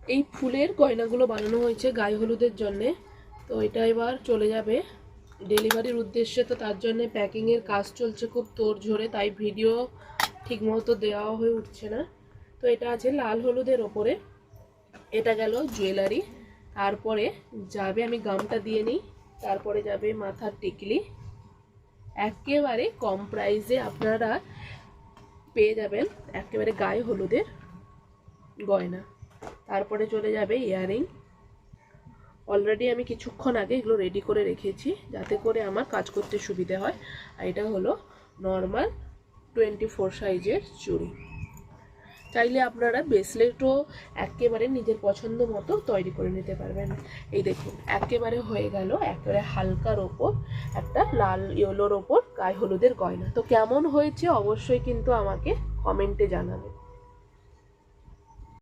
এই ফুলের গয়নাগুলো বানানো হয়েছে গায়ে হলুদের জন্যে। তো এটা এবার চলে যাবে ডেলিভারির উদ্দেশ্যে। তো তার জন্যে প্যাকিংয়ের কাজ চলছে খুব তোড়ঝোড়ে, তাই ভিডিও ঠিকমতো দেওয়া হয়ে উঠছে না। তো এটা আছে লাল হলুদের ওপরে। এটা গেল জুয়েলারি। তারপরে যাবে, আমি গামটা দিয়ে নিই, তারপরে যাবে মাথার টিকলি। একেবারে কম প্রাইসে আপনারা পেয়ে যাবেন একেবারে গায়ে হলুদের গয়না। তারপরে চলে যাবে ইয়াররিং। অলরেডি আমি কিছুক্ষণ আগে এগুলো রেডি করে রেখেছি যাতে করে আমার কাজ করতে সুবিধে হয়। আর এটা হলো নর্মাল 24 সাইজের চুড়ি। চাইলে আপনারা ব্রেসলেটও একেবারে নিজের পছন্দ মতো তৈরি করে নিতে পারবেন। এই দেখুন একেবারে হয়ে গেল একেবারে হালকার ওপর একটা লাল ইয়েলোর ওপর গায়ে হলুদের গয়না। তো কেমন হয়েছে অবশ্যই কিন্তু আমাকে কমেন্টে জানাবেন।